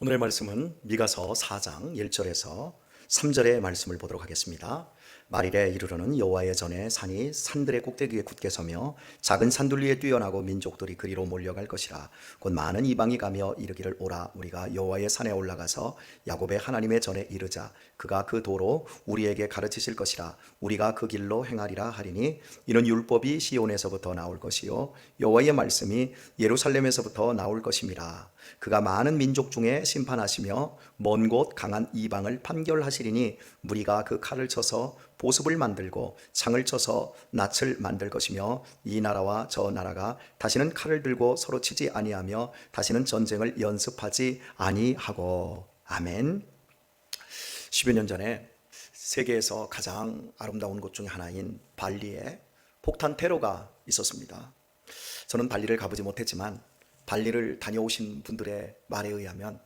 오늘의 말씀은 미가서 4장 1절에서 3절의 말씀을 보도록 하겠습니다. 말일에 이르러는 여호와의 전에 산이 산들의 꼭대기에 굳게 서며 작은 산둘리에 뛰어나고 민족들이 그리로 몰려갈 것이라. 곧 많은 이방이 가며 이르기를 오라 우리가 여호와의 산에 올라가서 야곱의 하나님의 전에 이르자. 그가 그 도로 우리에게 가르치실 것이라. 우리가 그 길로 행하리라 하리니 이는 율법이 시온에서부터 나올 것이요 여호와의 말씀이 예루살렘에서부터 나올 것임이라. 그가 많은 민족 중에 심판하시며 먼 곳 강한 이방을 판결하시리니 무리가 그 칼을 쳐서 보습을 만들고 창을 쳐서 낫을 만들 것이며 이 나라와 저 나라가 다시는 칼을 들고 서로 치지 아니하며 다시는 전쟁을 연습하지 아니하고. 아멘. 10여 년 전에 세계에서 가장 아름다운 곳 중에 하나인 발리에 폭탄 테러가 있었습니다. 저는 발리를 가보지 못했지만 발리를 다녀오신 분들의 말에 의하면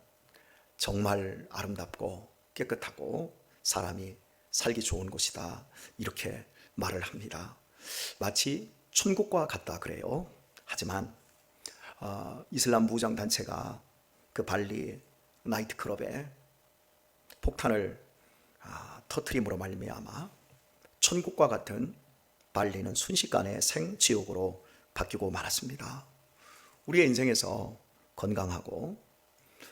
정말 아름답고 깨끗하고 사람이 살기 좋은 곳이다, 이렇게 말을 합니다. 마치 천국과 같다 그래요. 하지만 이슬람 무장단체가 그 발리 나이트클럽에 폭탄을 터트림으로 말미암아 천국과 같은 발리는 순식간에 생지옥으로 바뀌고 말았습니다. 우리의 인생에서 건강하고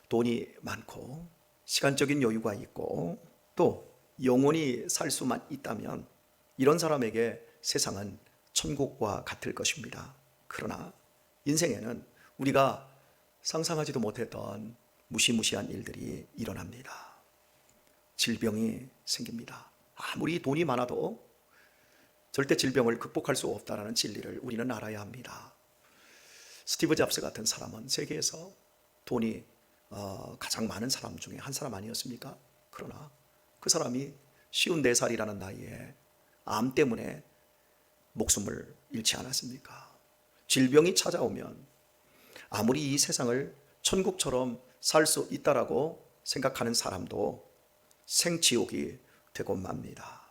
돈이 많고 시간적인 여유가 있고 또 영원히 살 수만 있다면 이런 사람에게 세상은 천국과 같을 것입니다. 그러나 인생에는 우리가 상상하지도 못했던 무시무시한 일들이 일어납니다. 질병이 생깁니다. 아무리 돈이 많아도 절대 질병을 극복할 수 없다는 진리를 우리는 알아야 합니다. 스티브 잡스 같은 사람은 세계에서 돈이 가장 많은 사람 중에 한 사람 아니었습니까? 그러나 그 사람이 54살이라는 나이에 암 때문에 목숨을 잃지 않았습니까? 질병이 찾아오면 아무리 이 세상을 천국처럼 살 수 있다라고 생각하는 사람도 생지옥이 되고 맙니다.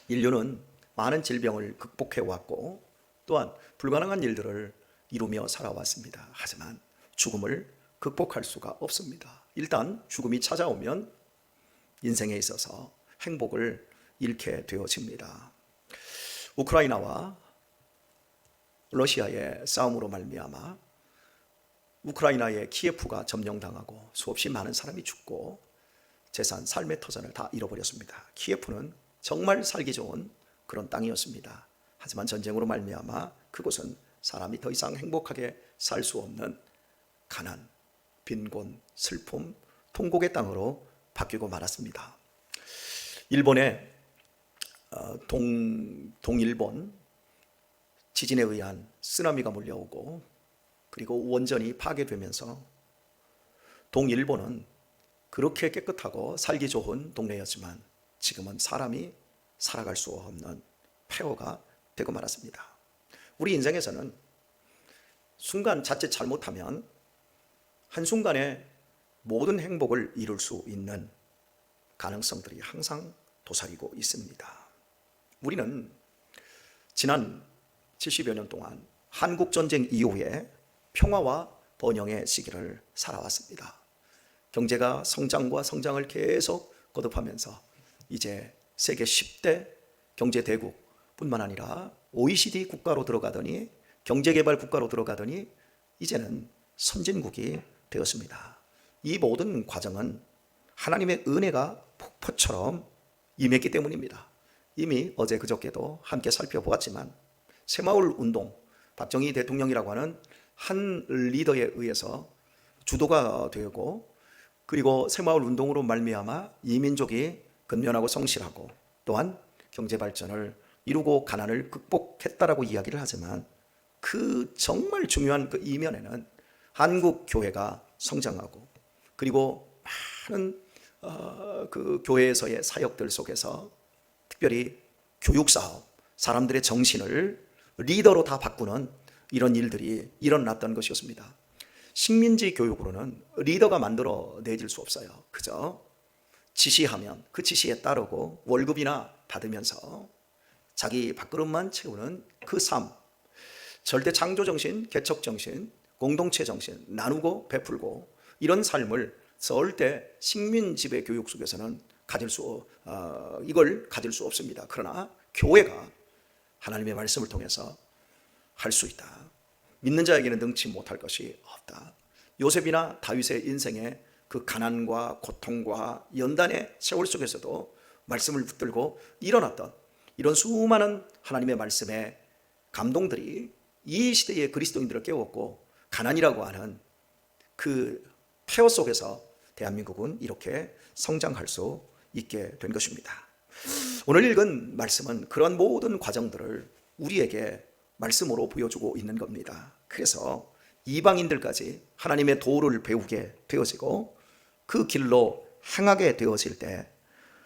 인류는 많은 질병을 극복해 왔고 또한 불가능한 일들을 이루며 살아왔습니다. 하지만 죽음을 극복할 수가 없습니다. 일단 죽음이 찾아오면 인생에 있어서 행복을 잃게 되어집니다. 우크라이나와 러시아의 싸움으로 말미암아 우크라이나의 키예프가 점령당하고 수없이 많은 사람이 죽고 재산, 삶의 터전을 다 잃어버렸습니다. 키예프는 정말 살기 좋은 그런 땅이었습니다. 하지만 전쟁으로 말미암아 그곳은 사람이 더 이상 행복하게 살 수 없는 가난, 빈곤, 슬픔, 통곡의 땅으로 바뀌고 말았습니다. 일본의 동일본 지진에 의한 쓰나미가 몰려오고 그리고 원전이 파괴되면서 동일본은 그렇게 깨끗하고 살기 좋은 동네였지만 지금은 사람이 살아갈 수 없는 폐허가 되고 말았습니다. 우리 인생에서는 순간 자칫 잘못하면 한순간에 모든 행복을 이룰 수 있는 가능성들이 항상 도사리고 있습니다. 우리는 지난 70여 년 동안 한국전쟁 이후에 평화와 번영의 시기를 살아왔습니다. 경제가 성장과 성장을 계속 거듭하면서 이제 세계 10대 경제대국뿐만 아니라 OECD 국가로 들어가더니 경제개발 국가로 들어가더니 이제는 선진국이 되었습니다. 이 모든 과정은 하나님의 은혜가 폭포처럼 임했기 때문입니다. 이미 어제 그저께도 함께 살펴보았지만 새마을 운동, 박정희 대통령이라고 하는 한 리더에 의해서 주도가 되고 그리고 새마을 운동으로 말미암아 이민족이 근면하고 성실하고 또한 경제 발전을 이루고 가난을 극복했다라고 이야기를 하지만 그 정말 중요한 그 이면에는 한국 교회가 성장하고 그리고 많은 그 교회에서의 사역들 속에서 특별히 교육사업, 사람들의 정신을 리더로 다 바꾸는 이런 일들이 일어났던 것이었습니다. 식민지 교육으로는 리더가 만들어내질 수 없어요. 그저 지시하면 그 지시에 따르고 월급이나 받으면서 자기 밥그릇만 채우는 그 삶, 절대 창조정신, 개척정신, 공동체정신, 나누고 베풀고 이런 삶을 절대 식민지배 교육 속에서는 이걸 가질 수 없습니다. 그러나 교회가 하나님의 말씀을 통해서 할 수 있다. 믿는 자에게는 능치 못할 것이 없다. 요셉이나 다윗의 인생의 그 가난과 고통과 연단의 세월 속에서도 말씀을 붙들고 일어났던 이런 수많은 하나님의 말씀의 감동들이 이 시대의 그리스도인들을 깨웠고, 가난이라고 하는 그 폐허 속에서 대한민국은 이렇게 성장할 수 있게 된 것입니다. 오늘 읽은 말씀은 그런 모든 과정들을 우리에게 말씀으로 보여주고 있는 겁니다. 그래서 이방인들까지 하나님의 도를 배우게 되어지고 그 길로 행하게 되어질 때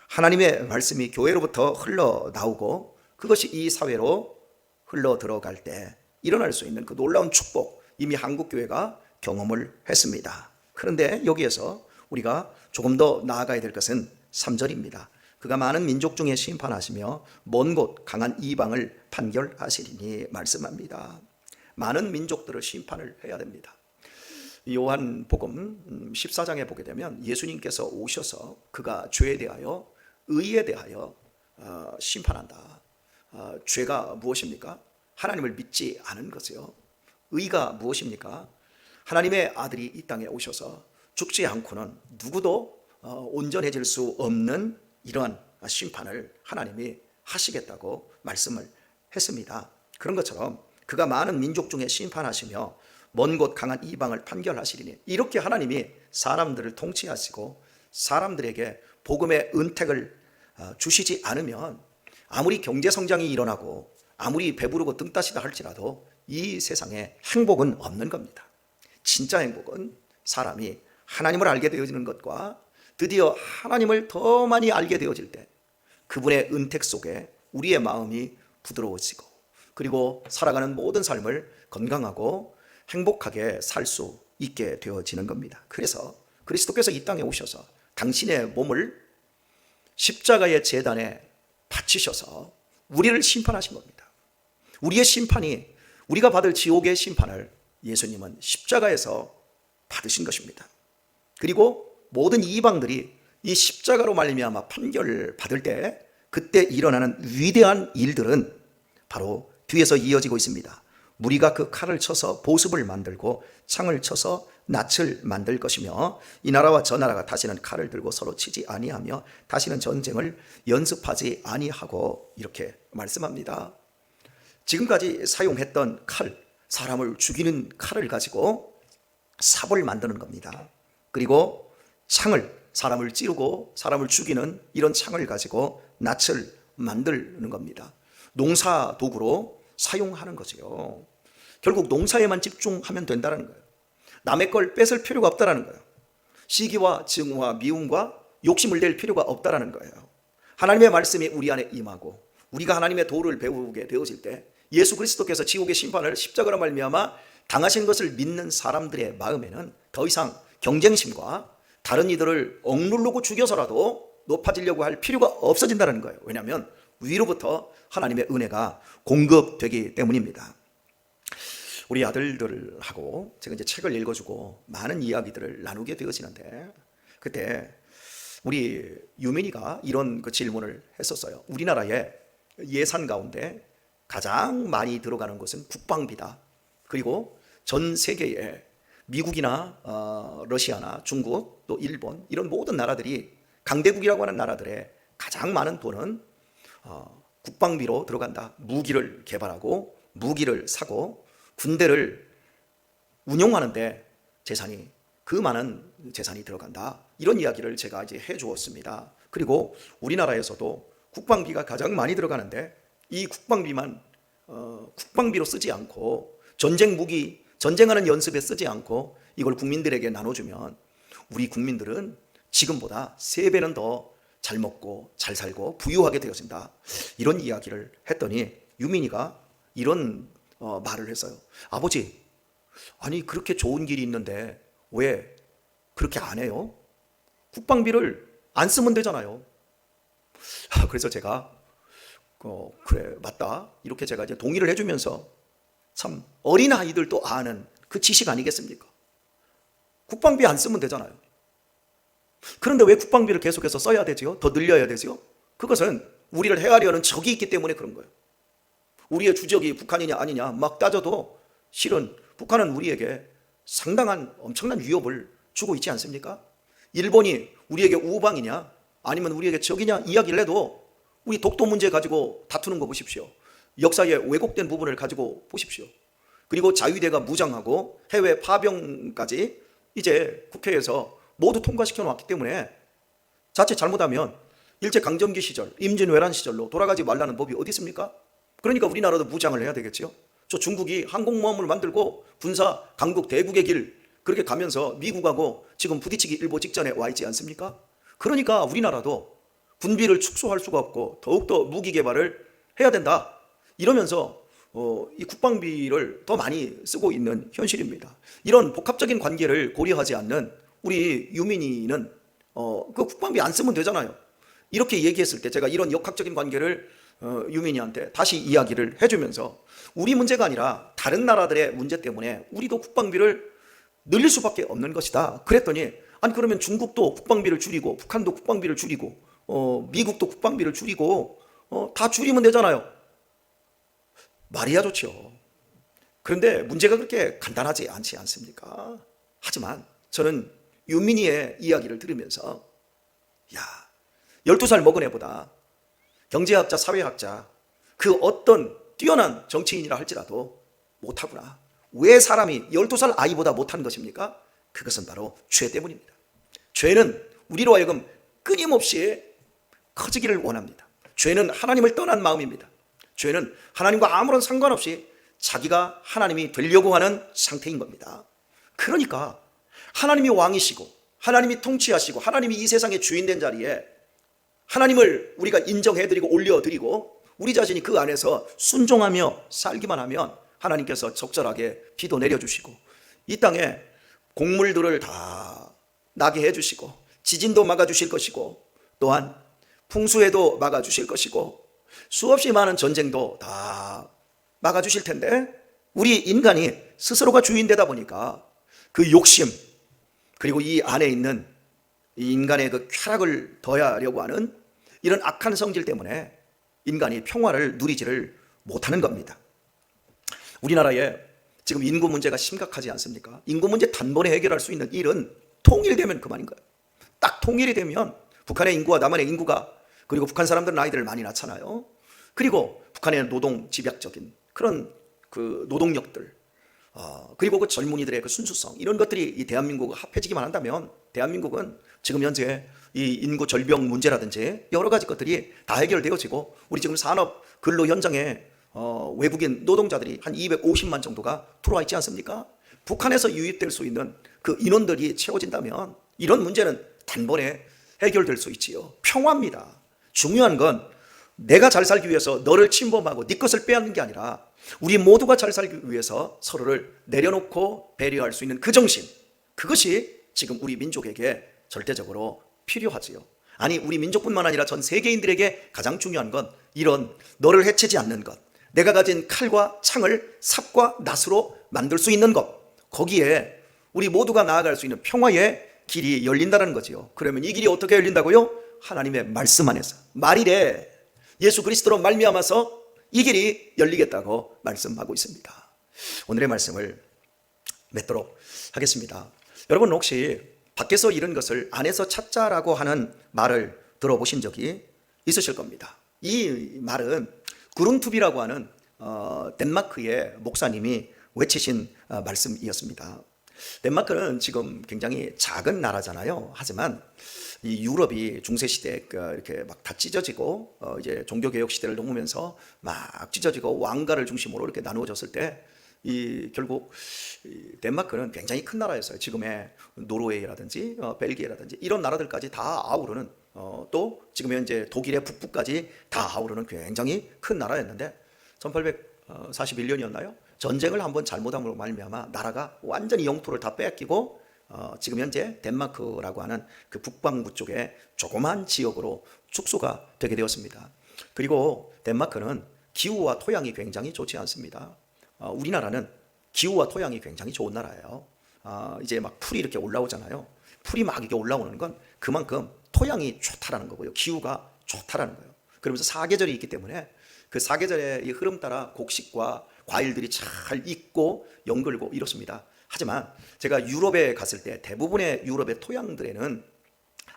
하나님의 말씀이 교회로부터 흘러나오고 그것이 이 사회로 흘러 들어갈 때 일어날 수 있는 그 놀라운 축복, 이미 한국교회가 경험을 했습니다. 그런데 여기에서 우리가 조금 더 나아가야 될 것은 3절입니다. 그가 많은 민족 중에 심판하시며 먼 곳 강한 이방을 판결하시리니 말씀합니다. 많은 민족들을 심판을 해야 됩니다. 요한복음 14장에 보게 되면 예수님께서 오셔서 그가 죄에 대하여 의에 대하여 심판한다. 죄가 무엇입니까? 하나님을 믿지 않은 것이요. 의가 무엇입니까? 하나님의 아들이 이 땅에 오셔서 죽지 않고는 누구도 온전해질 수 없는 이러한 심판을 하나님이 하시겠다고 말씀을 했습니다. 그런 것처럼 그가 많은 민족 중에 심판하시며 먼 곳 강한 이방을 판결하시리니, 이렇게 하나님이 사람들을 통치하시고 사람들에게 복음의 은택을 주시지 않으면 아무리 경제 성장이 일어나고 아무리 배부르고 등 따시다 할지라도 이 세상에 행복은 없는 겁니다. 진짜 행복은 사람이 하나님을 알게 되어지는 것과 드디어 하나님을 더 많이 알게 되어질 때 그분의 은택 속에 우리의 마음이 부드러워지고, 그리고 살아가는 모든 삶을 건강하고 행복하게 살 수 있게 되어지는 겁니다. 그래서 그리스도께서 이 땅에 오셔서 당신의 몸을 십자가의 제단에 바치셔서 우리를 심판하신 겁니다. 우리의 심판이, 우리가 받을 지옥의 심판을 예수님은 십자가에서 받으신 것입니다. 그리고 모든 이방들이 이 십자가로 말미암아 판결을 받을 때 그때 일어나는 위대한 일들은 바로 뒤에서 이어지고 있습니다. 무리가 그 칼을 쳐서 보습을 만들고 창을 쳐서 낫을 만들 것이며 이 나라와 저 나라가 다시는 칼을 들고 서로 치지 아니하며 다시는 전쟁을 연습하지 아니하고, 이렇게 말씀합니다. 지금까지 사용했던 칼, 사람을 죽이는 칼을 가지고 삽을 만드는 겁니다. 그리고 창을, 사람을 찌르고 사람을 죽이는 이런 창을 가지고 낫을 만드는 겁니다. 농사 도구로 사용하는 거죠. 결국 농사에만 집중하면 된다는 거예요. 남의 걸 뺏을 필요가 없다는 거예요. 시기와 증오와 미움과 욕심을 낼 필요가 없다는 거예요. 하나님의 말씀이 우리 안에 임하고 우리가 하나님의 도를 배우게 되어질 때 예수 그리스도께서 지옥의 심판을 십자가로 말미암아 당하신 것을 믿는 사람들의 마음에는 더 이상 경쟁심과 다른 이들을 억누르고 죽여서라도 높아지려고 할 필요가 없어진다는 거예요. 왜냐하면 위로부터 하나님의 은혜가 공급되기 때문입니다. 우리 아들들하고 제가 이제 책을 읽어주고 많은 이야기들을 나누게 되어지는데, 그때 우리 유민이가 이런 그 질문을 했었어요. 우리나라의 예산 가운데 가장 많이 들어가는 것은 국방비다. 그리고 전 세계에 미국이나 러시아나 중국 또 일본 이런 모든 나라들이 강대국이라고 하는 나라들의 가장 많은 돈은 국방비로 들어간다. 무기를 개발하고 무기를 사고 군대를 운용하는데 재산이, 그 많은 재산이 들어간다. 이런 이야기를 제가 이제 해 주었습니다. 그리고 우리나라에서도 국방비가 가장 많이 들어가는데 이 국방비만 국방비로 쓰지 않고 전쟁 무기, 전쟁하는 연습에 쓰지 않고 이걸 국민들에게 나눠주면 우리 국민들은 지금보다 3배는 더 잘 먹고 잘 살고 부유하게 되어진다. 이런 이야기를 했더니 유민이가 이런 말을 했어요. 아버지, 아니 그렇게 좋은 길이 있는데 왜 그렇게 안 해요? 국방비를 안 쓰면 되잖아요. 그래서 제가 그래 맞다, 이렇게 제가 이제 동의를 해주면서, 참 어린아이들도 아는 그 지식 아니겠습니까? 국방비 안 쓰면 되잖아요. 그런데 왜 국방비를 계속해서 써야 되지요? 더 늘려야 되지요? 그것은 우리를 해하려는 적이 있기 때문에 그런 거예요. 우리의 주적이 북한이냐 아니냐 막 따져도 실은 북한은 우리에게 상당한 엄청난 위협을 주고 있지 않습니까? 일본이 우리에게 우방이냐 아니면 우리에게 적이냐 이야기를 해도 우리 독도 문제 가지고 다투는 거 보십시오. 역사의 왜곡된 부분을 가지고 보십시오. 그리고 자위대가 무장하고 해외 파병까지 이제 국회에서 모두 통과시켜 놓았기 때문에 자칫 잘못하면 일제강점기 시절, 임진왜란 시절로 돌아가지 말라는 법이 어디 있습니까? 그러니까 우리나라도 무장을 해야 되겠죠. 저 중국이 항공모함을 만들고 군사 강국 대국의 길 그렇게 가면서 미국하고 지금 부딪히기 일보 직전에 와 있지 않습니까? 그러니까 우리나라도 군비를 축소할 수가 없고 더욱더 무기 개발을 해야 된다. 이러면서 이 국방비를 더 많이 쓰고 있는 현실입니다. 이런 복합적인 관계를 고려하지 않는 우리 유민이는 그 국방비 안 쓰면 되잖아요. 이렇게 얘기했을 때 제가 이런 역학적인 관계를 유민이한테 다시 이야기를 해주면서 우리 문제가 아니라 다른 나라들의 문제 때문에 우리도 국방비를 늘릴 수밖에 없는 것이다. 그랬더니 아니 그러면 중국도 국방비를 줄이고 북한도 국방비를 줄이고 미국도 국방비를 줄이고 다 줄이면 되잖아요. 말이야 좋죠. 그런데 문제가 그렇게 간단하지 않지 않습니까? 하지만 저는 유민이의 이야기를 들으면서 12살 먹은 애보다 경제학자, 사회학자 그 어떤 뛰어난 정치인이라 할지라도 못하구나. 왜 사람이 12살 아이보다 못하는 것입니까? 그것은 바로 죄 때문입니다. 죄는 우리로 하여금 끊임없이 커지기를 원합니다. 죄는 하나님을 떠난 마음입니다. 죄는 하나님과 아무런 상관없이 자기가 하나님이 되려고 하는 상태인 겁니다. 그러니까 하나님이 왕이시고 하나님이 통치하시고 하나님이 이 세상의 주인 된 자리에 하나님을 우리가 인정해드리고 올려드리고 우리 자신이 그 안에서 순종하며 살기만 하면 하나님께서 적절하게 비도 내려주시고 이 땅에 곡물들을 다 나게 해주시고 지진도 막아주실 것이고 또한 풍수에도 막아주실 것이고 수없이 많은 전쟁도 다 막아주실 텐데 우리 인간이 스스로가 주인되다 보니까 그 욕심 그리고 이 안에 있는 이 인간의 그 쾌락을 더하려고 하는 이런 악한 성질 때문에 인간이 평화를 누리지를 못하는 겁니다. 우리나라에 지금 인구 문제가 심각하지 않습니까? 인구 문제 단번에 해결할 수 있는 일은 통일되면 그만인 거예요. 딱 통일이 되면 북한의 인구와 남한의 인구가 그리고 북한 사람들은 아이들을 많이 낳잖아요. 그리고 북한의 노동 집약적인 그런 그 노동력들 그리고 그 젊은이들의 그 순수성 이런 것들이 이 대한민국과 합해지기만 한다면 대한민국은 지금 현재 이 인구 절병 문제라든지 여러 가지 것들이 다 해결되어지고 우리 지금 산업 근로 현장에 외국인 노동자들이 한 250만 정도가 들어와 있지 않습니까? 북한에서 유입될 수 있는 그 인원들이 채워진다면 이런 문제는 단번에 해결될 수 있지요. 평화입니다. 중요한 건 내가 잘 살기 위해서 너를 침범하고 네 것을 빼앗는 게 아니라 우리 모두가 잘 살기 위해서 서로를 내려놓고 배려할 수 있는 그 정신, 그것이 지금 우리 민족에게 절대적으로 필요하지요. 아니 우리 민족뿐만 아니라 전 세계인들에게 가장 중요한 건 이런 너를 해치지 않는 것, 내가 가진 칼과 창을 삽과 낫으로 만들 수 있는 것, 거기에 우리 모두가 나아갈 수 있는 평화의 길이 열린다는 거지요. 그러면 이 길이 어떻게 열린다고요? 하나님의 말씀 안에서 말이래 예수 그리스도로 말미암아서 이 길이 열리겠다고 말씀하고 있습니다. 오늘의 말씀을 맺도록 하겠습니다. 여러분 혹시 밖에서 이런 것을 안에서 찾자라고 하는 말을 들어보신 적이 있으실 겁니다. 이 말은 구룬투비라고 하는 덴마크의 목사님이 외치신 말씀이었습니다. 덴마크는 지금 굉장히 작은 나라잖아요. 하지만 이 유럽이 중세 시대 이렇게 막 다 찢어지고 이제 종교 개혁 시대를 넘으면서 막 찢어지고 왕가를 중심으로 이렇게 나누어졌을 때 이 결국 덴마크는 굉장히 큰 나라였어요. 지금의 노르웨이라든지 벨기에라든지 이런 나라들까지 다 아우르는 또 지금 현재 독일의 북부까지 다 아우르는 굉장히 큰 나라였는데 1841년이었나요? 전쟁을 한번 잘못함으로 말미암아 나라가 완전히 영토를 다 빼앗기고 지금 현재 덴마크라고 하는 그 북방부 쪽에 조그만 지역으로 축소가 되게 되었습니다. 그리고 덴마크는 기후와 토양이 굉장히 좋지 않습니다. 우리나라는 기후와 토양이 굉장히 좋은 나라예요. 이제 막 풀이 이렇게 올라오잖아요. 풀이 막 이게 올라오는 건 그만큼 토양이 좋다라는 거고요. 기후가 좋다라는 거예요. 그러면서 사계절이 있기 때문에 그 사계절의 이 흐름 따라 곡식과 과일들이 잘 익고 연글고 이렇습니다. 하지만 제가 유럽에 갔을 때 대부분의 유럽의 토양들에는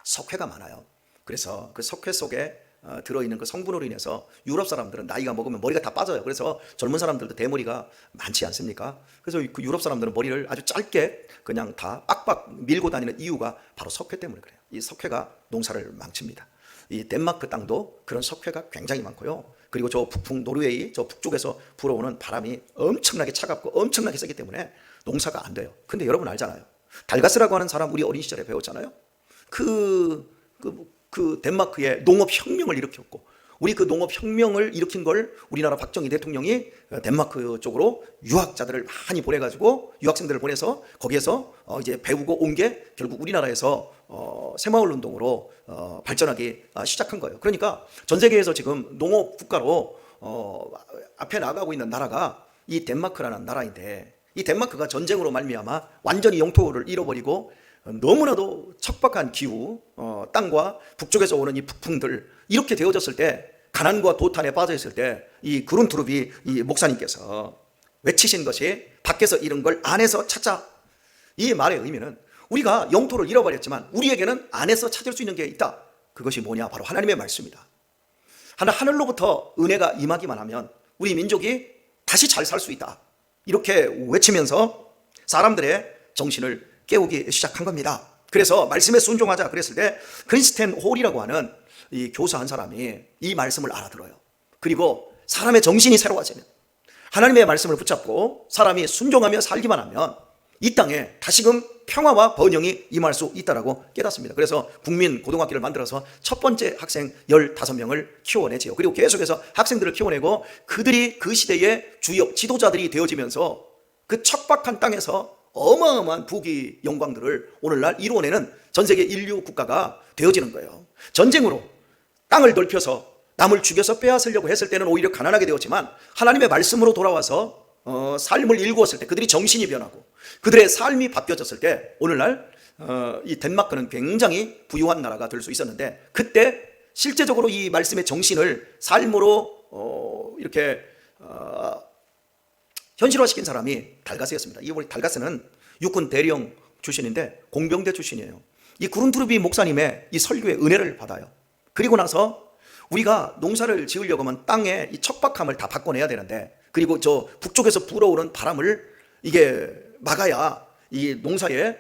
석회가 많아요. 그래서 그 석회 속에 들어있는 그 성분으로 인해서 유럽 사람들은 나이가 먹으면 머리가 다 빠져요. 그래서 젊은 사람들도 대머리가 많지 않습니까? 그래서 그 유럽 사람들은 머리를 아주 짧게 그냥 다 빡빡 밀고 다니는 이유가 바로 석회 때문에 그래요. 이 석회가 농사를 망칩니다. 이 덴마크 땅도 그런 석회가 굉장히 많고요. 그리고 저 북풍 노르웨이 저 북쪽에서 불어오는 바람이 엄청나게 차갑고 엄청나게 세기 때문에 농사가 안 돼요. 근데 여러분 알잖아요. 달가스라고 하는 사람 우리 어린 시절에 배웠잖아요. 그 덴마크의 농업혁명을 일으켰고, 우리 그 농업혁명을 일으킨 걸 우리나라 박정희 대통령이 덴마크 쪽으로 유학자들을 많이 보내가지고 유학생들을 보내서 거기에서 이제 배우고 온 게 결국 우리나라에서 새마을 운동으로 발전하기 시작한 거예요. 그러니까 전 세계에서 지금 농업 국가로 앞에 나가고 있는 나라가 이 덴마크라는 나라인데, 이 덴마크가 전쟁으로 말미암아 완전히 영토를 잃어버리고 너무나도 척박한 기후, 땅과 북쪽에서 오는 이 북풍들 이렇게 되어졌을 때, 가난과 도탄에 빠져 있을 때 이 그룬트룹이 이 목사님께서 외치신 것이 밖에서 잃은 걸 안에서 찾자. 이 말의 의미는 우리가 영토를 잃어버렸지만 우리에게는 안에서 찾을 수 있는 게 있다. 그것이 뭐냐? 바로 하나님의 말씀이다. 하늘로부터 은혜가 임하기만 하면 우리 민족이 다시 잘 살 수 있다. 이렇게 외치면서 사람들의 정신을 깨우기 시작한 겁니다. 그래서 말씀에 순종하자 그랬을 때 크리스텐 홀이라고 하는 이 교사 한 사람이 이 말씀을 알아들어요. 그리고 사람의 정신이 새로워지면, 하나님의 말씀을 붙잡고 사람이 순종하며 살기만 하면 이 땅에 다시금 평화와 번영이 임할 수 있다라고 깨닫습니다. 그래서 국민 고등학교를 만들어서 첫 번째 학생 15명을 키워내지요. 그리고 계속해서 학생들을 키워내고 그들이 그 시대의 주요 지도자들이 되어지면서 그 척박한 땅에서 어마어마한 부귀 영광들을 오늘날 이루어내는 전세계 인류 국가가 되어지는 거예요. 전쟁으로 땅을 넓혀서 남을 죽여서 빼앗으려고 했을 때는 오히려 가난하게 되었지만, 하나님의 말씀으로 돌아와서 삶을 일구었을 때 그들이 정신이 변하고 그들의 삶이 바뀌어졌을 때 오늘날 이 덴마크는 굉장히 부유한 나라가 될 수 있었는데, 그때 실제적으로 이 말씀의 정신을 삶으로 이렇게 현실화시킨 사람이 달가스였습니다. 이 달가스는 육군 대령 출신인데 공병대 출신이에요. 이 그룬트루비 목사님의 이 설교의 은혜를 받아요. 그리고 나서 우리가 농사를 지으려고 하면 땅의 이 척박함을 다 바꿔내야 되는데, 그리고 저 북쪽에서 불어오는 바람을 이게 막아야 이 농사에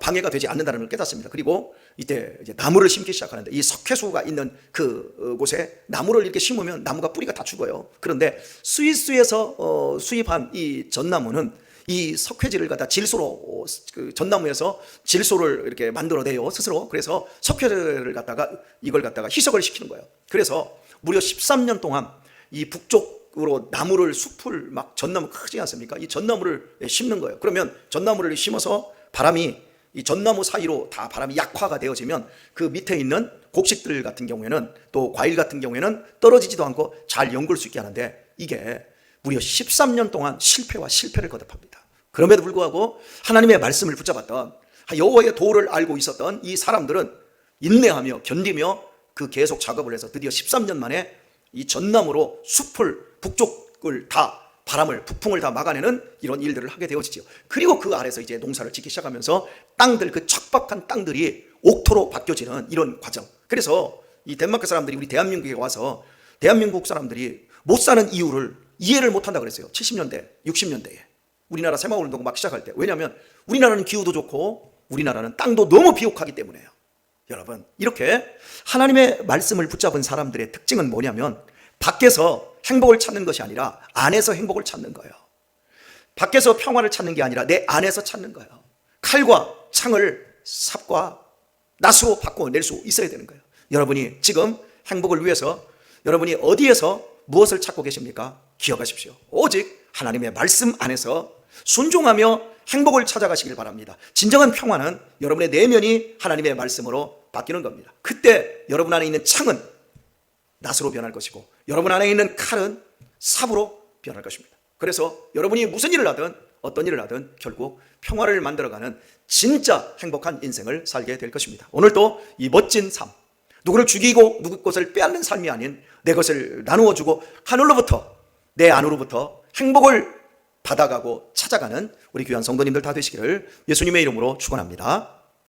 방해가 되지 않는다는 걸 깨닫습니다. 그리고 이때 이제 나무를 심기 시작하는데, 이 석회수가 있는 그 곳에 나무를 이렇게 심으면 나무가 뿌리가 다 죽어요. 그런데 스위스에서 수입한 이 전나무는 이 석회질을 갖다 질소로, 그 전나무에서 질소를 이렇게 만들어내요, 스스로. 그래서 석회를 갖다가 이걸 갖다가 희석을 시키는 거예요. 그래서 무려 13년 동안 이 북쪽으로 나무를, 숲을 막, 전나무 크지 않습니까? 이 전나무를 심는 거예요. 그러면 전나무를 심어서 바람이 이 전나무 사이로 다 바람이 약화가 되어지면 그 밑에 있는 곡식들 같은 경우에는, 또 과일 같은 경우에는 떨어지지도 않고 잘 연글 수 있게 하는데, 이게 무려 13년 동안 실패와 실패를 거듭합니다. 그럼에도 불구하고 하나님의 말씀을 붙잡았던, 여호와의 도를 알고 있었던 이 사람들은 인내하며 견디며 그 계속 작업을 해서 드디어 13년 만에 이 전나무로 숲을, 북쪽을 다, 바람을, 북풍을 다 막아내는 이런 일들을 하게 되어지죠. 그리고 그 아래서 이제 농사를 짓기 시작하면서 땅들, 그 척박한 땅들이 옥토로 바뀌어지는 이런 과정. 그래서 이 덴마크 사람들이 우리 대한민국에 와서 대한민국 사람들이 못 사는 이유를 이해를 못 한다 그랬어요. 70년대, 60년대에 우리나라 새마을 운동 막 시작할 때. 왜냐하면 우리나라는 기후도 좋고 우리나라는 땅도 너무 비옥하기 때문에요. 여러분, 이렇게 하나님의 말씀을 붙잡은 사람들의 특징은 뭐냐면, 밖에서 행복을 찾는 것이 아니라 안에서 행복을 찾는 거예요. 밖에서 평화를 찾는 게 아니라 내 안에서 찾는 거예요. 칼과 창을 삽과 낫으로 바꿔낼 수 있어야 되는 거예요. 여러분이 지금 행복을 위해서 여러분이 어디에서 무엇을 찾고 계십니까? 기억하십시오. 오직 하나님의 말씀 안에서 순종하며 행복을 찾아가시길 바랍니다. 진정한 평화는 여러분의 내면이 하나님의 말씀으로 바뀌는 겁니다. 그때 여러분 안에 있는 창은 낫으로 변할 것이고 여러분 안에 있는 칼은 삽으로 변할 것입니다. 그래서 여러분이 무슨 일을 하든 어떤 일을 하든 결국 평화를 만들어가는 진짜 행복한 인생을 살게 될 것입니다. 오늘도 이 멋진 삶, 누구를 죽이고 누구 것을 빼앗는 삶이 아닌 내 것을 나누어 주고 하늘로부터, 내 안으로부터 행복을 받아가고 찾아가는 우리 귀한 성도님들 다 되시기를 예수님의 이름으로 축원합니다.